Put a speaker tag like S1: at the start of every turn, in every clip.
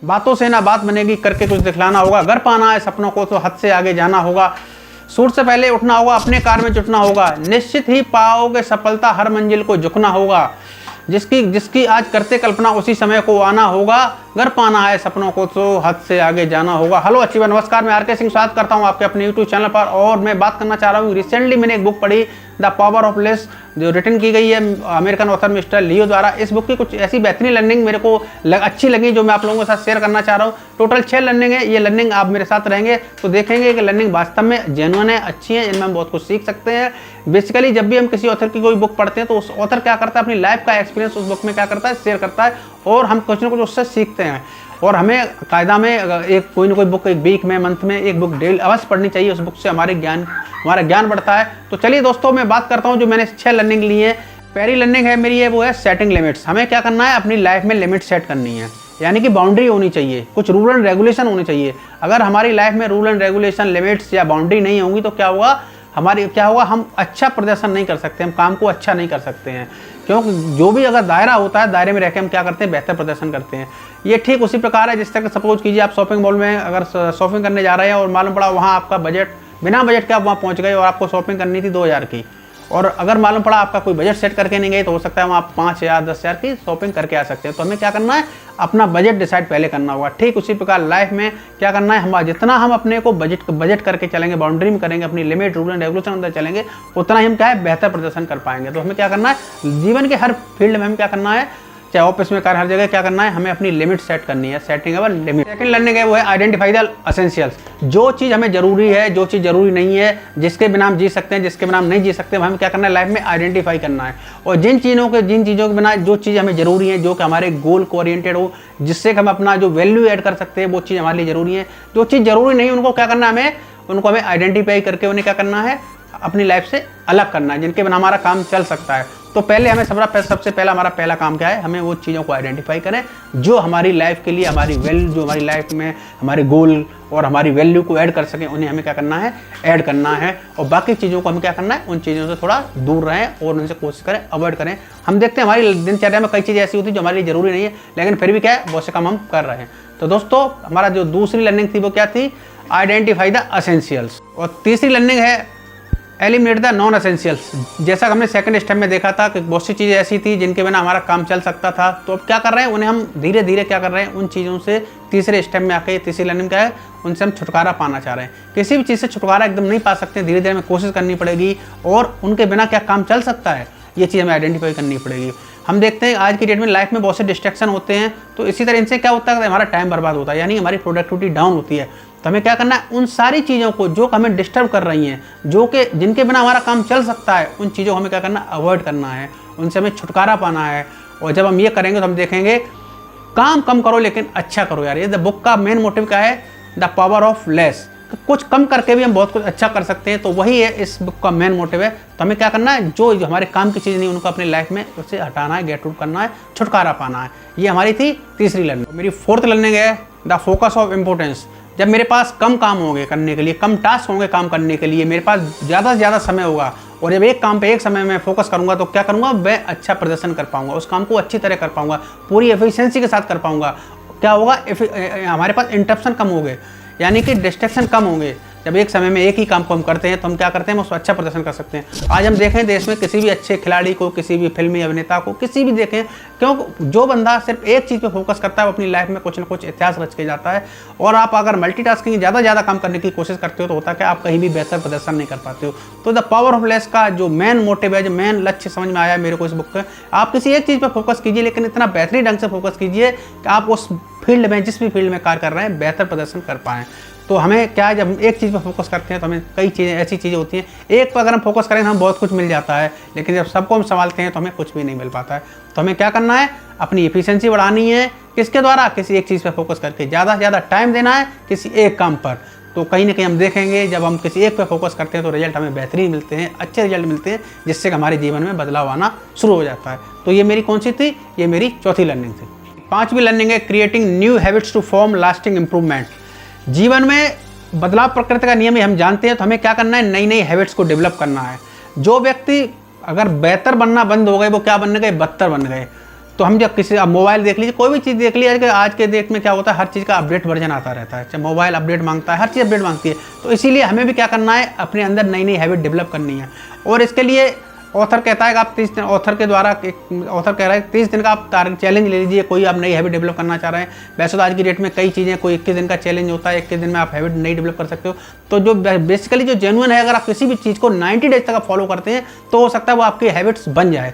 S1: बातों से ना बात बनेगी, करके कुछ दिखलाना होगा। अगर पाना है सपनों को तो हद से आगे जाना होगा। सूट से पहले उठना होगा, अपने कार में जुटना होगा। निश्चित ही पाओगे सफलता, हर मंजिल को झुकना होगा। जिसकी आज करते कल्पना उसी समय को आना होगा। अगर पाना है सपनों को तो हद से आगे जाना होगा। हेलो अचीवर, नमस्कार, मैं आर के सिंह स्वागत करता हूं आपके अपने यूट्यूब चैनल पर। और मैं बात करना चाह रहा हूं, रिसेंटली मैंने एक बुक पढ़ी, द पावर ऑफ लेस, जो रिटन की गई है अमेरिकन ऑथर मिस्टर लियो द्वारा। इस बुक की कुछ ऐसी बेहतरीन लर्निंग मेरे को अच्छी लगी जो मैं आप लोगों के साथ शेयर करना चाह रहा हूँ। टोटल 6 लर्निंग है। ये लर्निंग आप मेरे साथ रहेंगे तो देखेंगे कि लर्निंग वास्तव में जेन्युइन है, अच्छी है, इनमें हम बहुत कुछ सीख सकते हैं। बेसिकली जब भी हम किसी ऑथर की कोई बुक पढ़ते हैं तो उस ऑथर क्या करता है, अपनी लाइफ का एक्सपीरियंस उस बुक में क्या करता है, शेयर करता है, और हम कुछ ना कुछ उससे सीखते हैं। और हमें कायदा में एक कोई ना कोई बुक एक वीक में, मंथ में एक बुक डेली अवश्य पढ़नी चाहिए। उस बुक से हमारा ज्ञान बढ़ता है। तो चलिए दोस्तों, मैं बात करता हूँ जो मैंने 6 लर्निंग ली है। पहली लर्निंग है मेरी, वो है सेटिंग लिमिट्स। हमें क्या करना है, अपनी लाइफ में लिमिट सेट करनी है, यानी कि बाउंड्री होनी चाहिए, कुछ रूल एंड रेगुलेशन होनी चाहिए। अगर हमारी लाइफ में रूल एंड रेगुलेशन, लिमिट्स या बाउंड्री नहीं होंगी तो क्या होगा, हम अच्छा प्रदर्शन नहीं कर सकते, हम काम को अच्छा नहीं कर सकते हैं। क्योंकि जो भी अगर दायरा होता है, दायरे में रहकर हम क्या करते हैं, बेहतर प्रदर्शन करते हैं। ये ठीक उसी प्रकार है जिस तरह सपोज कीजिए आप शॉपिंग मॉल में अगर शॉपिंग करने जा रहे हैं और मालूम पड़ा वहाँ आपका बजट, बिना बजट के आप वहाँ पहुँच गए और आपको शॉपिंग करनी थी 2000 की, और अगर मालूम पड़ा आपका कोई बजट सेट करके नहीं गए तो हो सकता है वहाँ आप 5000 10,000 की शॉपिंग करके आ सकते हैं। तो हमें क्या करना है, अपना बजट डिसाइड पहले करना होगा। ठीक उसी प्रकार लाइफ में क्या करना है, जितना हम अपने को बजट करके चलेंगे, बाउंड्री में करेंगे, अपनी लिमिट, रूल एंड रेगुलेशन अंदर चलेंगे, उतना ही हम क्या है, बेहतर प्रदर्शन कर पाएंगे। तो हमें क्या करना है, जीवन के हर फील्ड में हमें क्या करना है, चाहे ऑफिस में, कार, हर जगह क्या करना है, हमें अपनी लिमिट सेट करनी है। सेटिंग अवर लिमिट। सेकंड लर्निंग है वो है आइडेंटिफाई द एसेंशियल्स। जो चीज़ हमें जरूरी है, जो चीज़ जरूरी नहीं है, जिसके बिना हम जी सकते हैं, जिसके बिना हम नहीं जी सकते, हमें क्या करना है, लाइफ में आइडेंटिफाई करना है। और जिन चीज़ों के बिना जो चीज़ हमें जरूरी है, जो कि हमारे गोल को ओरिएंटेड हो, जिससे हम अपना जो वैल्यू ऐड कर सकते हैं, वो चीज़ हमारे लिए जरूरी है। जो चीज़ जरूरी नहीं है उनको क्या करना है, हमें आइडेंटिफाई करके उन्हें क्या करना है, अपनी लाइफ से अलग करना है, जिनके बिना हमारा काम चल सकता है। तो पहले हमें सबसे पहला हमारा पहला काम क्या है, हमें वो चीज़ों को आइडेंटिफाई करें जो हमारी लाइफ के लिए, हमारी वैल्यू, जो हमारी लाइफ में हमारे गोल और हमारी वैल्यू को ऐड कर सकें, उन्हें हमें क्या करना है, ऐड करना है। और बाकी चीज़ों को हमें क्या करना है, उन चीज़ों से थोड़ा दूर रहें और उनसे कोशिश करें, अवॉइड करें। हम देखते हैं हमारी दिनचर्या में कई चीज़ें ऐसी होती है जो हमारे लिए जरूरी नहीं है, लेकिन फिर भी क्या है, बहुत से काम हम कर रहे हैं। तो दोस्तों, हमारा जो दूसरी लर्निंग थी वो क्या थी, आइडेंटिफाई द एसेंशियल्स। और तीसरी लर्निंग है एलिमिनेट द नॉन एसेंशियल्स। जैसा कि हमने सेकंड स्टेप में देखा था कि बहुत सी चीज़ें ऐसी थी जिनके बिना हमारा काम चल सकता था, तो अब क्या कर रहे हैं, उन्हें हम धीरे धीरे क्या कर रहे हैं, उन चीज़ों से तीसरे स्टेप में आके, तीसरी लर्निंग क्या है, उनसे हम छुटकारा पाना चाह रहे हैं। किसी भी चीज़ से छुटकारा एकदम नहीं पा सकते, धीरे धीरे हमें कोशिश करनी पड़ेगी, और उनके बिना क्या काम चल सकता है, ये चीज़ हमें आइडेंटिफाई करनी पड़ेगी। हम देखते हैं आज की डेट में लाइफ में बहुत से डिस्ट्रैक्शन होते हैं, तो इसी तरह इनसे क्या होता है, हमारा टाइम बर्बाद होता है, यानी हमारी प्रोडक्टिविटी डाउन होती है। तो हमें क्या करना है, उन सारी चीज़ों को जो हमें डिस्टर्ब कर रही हैं, जिनके बिना हमारा काम चल सकता है, उन चीज़ों को हमें क्या करना है, अवॉइड करना है, उनसे हमें छुटकारा पाना है। और जब हम ये करेंगे तो हम देखेंगे, काम कम करो लेकिन अच्छा करो। यार, ये द बुक का मेन मोटिव क्या है, द पावर ऑफ लेस। कुछ कम करके भी हम बहुत कुछ अच्छा कर सकते हैं, तो वही है इस बुक का मेन मोटिव है। तो हमें क्या करना है, जो हमारे काम की चीज़ नहीं उनको अपनी लाइफ में उससे हटाना है, गेट आउट करना है, छुटकारा पाना है। ये हमारी थी तीसरी लर्निंग। मेरी फोर्थ लर्निंग है द फोकस ऑफ इम्पोर्टेंस। जब मेरे पास कम काम होंगे करने के लिए, कम टास्क होंगे काम करने के लिए, मेरे पास ज़्यादा से ज़्यादा समय होगा, और जब एक काम पे एक समय में फोकस करूंगा तो क्या करूंगा, मैं अच्छा प्रदर्शन कर पाऊंगा, उस काम को अच्छी तरह कर पाऊंगा, पूरी एफिशिएंसी के साथ कर पाऊंगा। क्या होगा, हमारे पास इंटरप्शन कम होंगे, यानी कि डिस्ट्रैक्शन कम होंगे। जब एक समय में एक ही काम को हम करते हैं तो हम क्या करते हैं, हम उसको अच्छा प्रदर्शन कर सकते हैं। आज हम देखें देश में किसी भी अच्छे खिलाड़ी को, किसी भी फिल्मी अभिनेता को, किसी भी देखें, क्यों जो बंदा सिर्फ एक चीज़ पे फोकस करता है वो अपनी लाइफ में कुछ ना कुछ इतिहास रच के जाता है। और आप अगर मल्टीटास्किंग ज़्यादा काम करने की कोशिश करते हो तो होता है कि आप कहीं भी बेहतर प्रदर्शन नहीं कर पाते हो। तो द पावर ऑफ लेस का जो मेन मोटिव है, जो मेन लक्ष्य समझ में आया मेरे को इस बुक का, आप किसी एक चीज़ पर फोकस कीजिए, लेकिन इतना बेहतरीन ढंग से फोकस कीजिए कि आप उस फील्ड में, जिस भी फील्ड में कार्य कर रहे हैं, बेहतर प्रदर्शन कर पाएँ। तो हमें क्या है, जब हम एक चीज़ पर फोकस करते हैं तो हमें कई चीज़ें ऐसी चीज़ें होती हैं, एक पर अगर हम फोकस करें तो हमें बहुत कुछ मिल जाता है, लेकिन जब सबको हम संभालते हैं तो हमें कुछ भी नहीं मिल पाता है। तो हमें क्या करना है, अपनी एफिशिएंसी बढ़ानी है, किसके द्वारा, किसी एक चीज़ पर फोकस करके ज़्यादा से ज़्यादा टाइम देना है किसी एक काम पर। तो कहीं ना कहीं हम देखेंगे जब हम किसी एक पर फोकस करते हैं तो रिजल्ट हमें बेहतरीन मिलते हैं, अच्छे रिजल्ट मिलते हैं, जिससे हमारे जीवन में बदलाव आना शुरू हो जाता है। तो ये मेरी कौन सी थी, ये मेरी चौथी लर्निंग थी। पांचवी लर्निंग है creating new habits to form lasting improvement. जीवन में बदलाव प्रकृति का नियम है, हम जानते हैं, तो हमें क्या करना है, नई नई हैबिट्स को डेवलप करना है। जो व्यक्ति अगर बेहतर बनना बंद हो गए, वो क्या बनने गए, बदतर बन गए। तो हम जब किसी, अब मोबाइल देख लीजिए, कोई भी चीज़ देख लीजिए, आज के डेट में क्या होता है, हर चीज़ का अपडेट वर्जन आता रहता है। चाहे मोबाइल अपडेट मांगता है, हर चीज़ अपडेट मांगती है। तो इसीलिए हमें भी क्या करना है, अपने अंदर नई नई हैबिट डेवलप करनी है। और इसके लिए ऑथर कहता है कि आप 30 दिन, ऑथर के द्वारा एक ऑथर कह रहा है 30 दिन का आप चैलेंज ले लीजिए, कोई आप नई हैबिट डेवलप करना चाह रहे हैं। वैसे तो आज की डेट में कई चीज़ें, कोई 21 दिन का चैलेंज होता है, 21 दिन में आप हैबिट नई डेवलप कर सकते हो। तो जो बेसिकली जो जेन्युइन है, अगर आप किसी भी चीज़ को 90 डेज तक आप फॉलो करते हैं तो हो सकता है वो आपकी हैबिट्स बन जाए।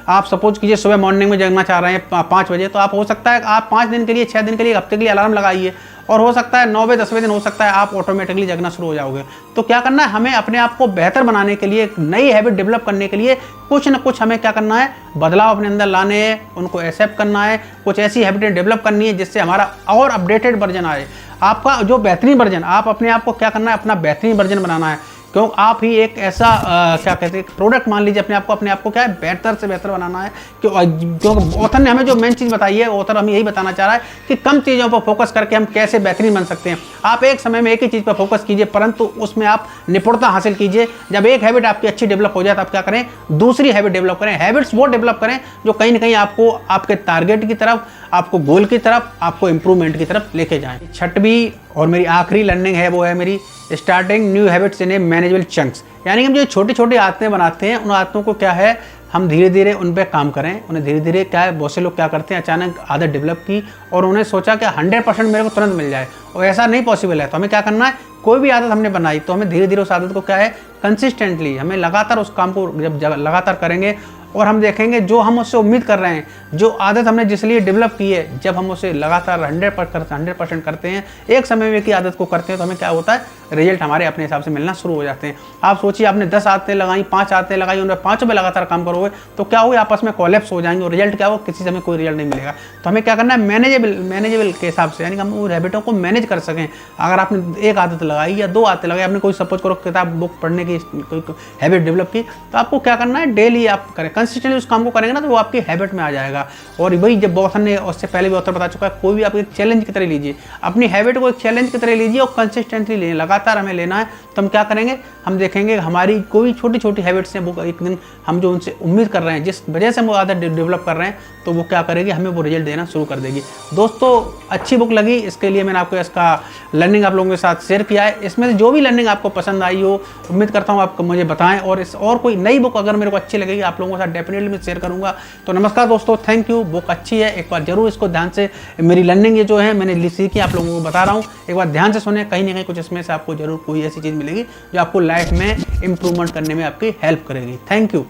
S1: आप सपोज कीजिए सुबह मॉर्निंग में जगना चाह रहे हैं 5 बजे, तो आप हो सकता है आप 5 दिन के लिए, 6 दिन के लिए, हफ्ते के लिए अलार्म लगाइए, और हो सकता है 9वें 10वें दिन हो सकता है आप ऑटोमेटिकली जगना शुरू हो जाओगे। तो क्या करना है, हमें अपने आप को बेहतर बनाने के लिए, एक नई हैबिट डेवलप करने के लिए कुछ ना कुछ हमें क्या करना है, बदलाव अपने अंदर लाने हैं, उनको एक्सेप्ट करना है, कुछ ऐसी हैबिटें डेवलप करनी है जिससे हमारा और अपडेटेड वर्जन आए। आपका जो बेहतरीन वर्जन, आप अपने आप को क्या करना है, अपना बेहतरीन वर्जन बनाना है। क्यों, आप ही एक ऐसा क्या कहते हैं, प्रोडक्ट मान लीजिए अपने आप को क्या है, बेहतर से बेहतर बनाना है। क्योंकि ऑथर ने हमें जो मेन चीज़ बताई है, ऑथर हमें यही बताना चाह रहा है कि कम चीज़ों पर फोकस करके हम कैसे बेहतरीन बन सकते हैं। आप एक समय में एक ही चीज़ पर फोकस कीजिए, परंतु उसमें आप निपुणता हासिल कीजिए। जब एक हैबिट आपकी अच्छी डेवलप हो जाए तो आप क्या करें, दूसरी हैबिट डेवलप करें। हैबिट्स वो डेवलप करें जो कहीं ना कहीं आपको आपके टारगेट की तरफ, आपको गोल की तरफ, आपको इंप्रूवमेंट की तरफ लेके जाएं। छठवीं और मेरी आखिरी लर्निंग है, वो है मेरी starting new habits in A manageable chunks. यानी कि हम जो छोटी छोटी आदतें बनाते हैं, उन आदतों को क्या है, हम धीरे धीरे उन पर काम करें। उन्हें धीरे धीरे क्या है, बहुत से लोग क्या करते हैं, अचानक आदत डेवलप की और उन्हें सोचा कि 100% मेरे को तुरंत मिल जाए, और ऐसा नहीं पॉसिबल है। तो हमें क्या करना है, कोई भी आदत हमने बनाई तो हमें धीरे धीरे उस आदत को क्या है, कंसिस्टेंटली हमें लगातार उस काम को जब लगातार करेंगे, और हम देखेंगे जो हम उससे उम्मीद कर रहे हैं, जो आदत हमने जिस लिए डेवलप की है, जब हम उसे लगातार 100% करते हैं, एक समय में की आदत को करते हैं, तो हमें क्या होता है, रिजल्ट हमारे अपने हिसाब से मिलना शुरू हो जाते हैं। आप सोचिए, आपने 10 आदतें लगाई, 5 आदतें लगाई, उनमें 5 में लगातार काम करोगे तो क्या होगा, आपस में कोलैप्स हो जाएंगे, और रिजल्ट क्या हो, किसी समय कोई रिजल्ट नहीं मिलेगा। तो हमें क्या करना है, मैनेजेबल के हिसाब से, यानी कि हम उन हैबिटों को मैनेज कर सकें। अगर आपने एक आदत लगाई या 2 आदतें लगाई, आपने कोई सपोज करो किताब बुक पढ़ने की कोई हैबिट डेवलप की, तो आपको क्या करना है, डेली आप करें, कंसिस्टेंटली उस काम को करेंगे ना, तो वो आपकी हैबिट में आ जाएगा। और वही जब ऑथर ने, उससे पहले भी ऑथर बता चुका है, कोई भी आप एक चैलेंज की तरह लीजिए, अपनी हैबिट को एक चैलेंज की तरह लीजिए और कंसिस्टेंटली लें, लगातार हमें लेना है। तो हम क्या करेंगे, हम देखेंगे हमारी कोई छोटी छोटी हैबिट्स हैं, वो एक दिन हम जो उनसे उम्मीद कर रहे हैं, जिस वजह से हम वो आदत डेवलप कर रहे हैं, तो वो क्या करेगी, हमें वो रिजल्ट देना शुरू कर देगी। दोस्तों, अच्छी बुक लगी, इसके लिए मैंने आपको इसका लर्निंग आप लोगों के साथ शेयर किया है। इसमें से जो भी लर्निंग आपको पसंद आई हो, उम्मीद करता हूँ आप मुझे बताएं, और कोई नई बुक अगर मेरे को अच्छी लगेगी, आप लोगों के साथ डेफिनेटली मैं शेयर करूँगा। तो नमस्कार दोस्तों, थैंक यू। बुक अच्छी है, एक बार जरूर इसको ध्यान से, मेरी लर्निंग ये जो है मैंने सीखी, आप लोगों को बता रहा हूँ, एक बार ध्यान से सुने, कहीं ना कहीं कुछ इसमें से आपको जरूर कोई ऐसी चीज़ मिलेगी जो आपको लाइफ में इंप्रूवमेंट करने में आपकी हेल्प करेगी। Thank you.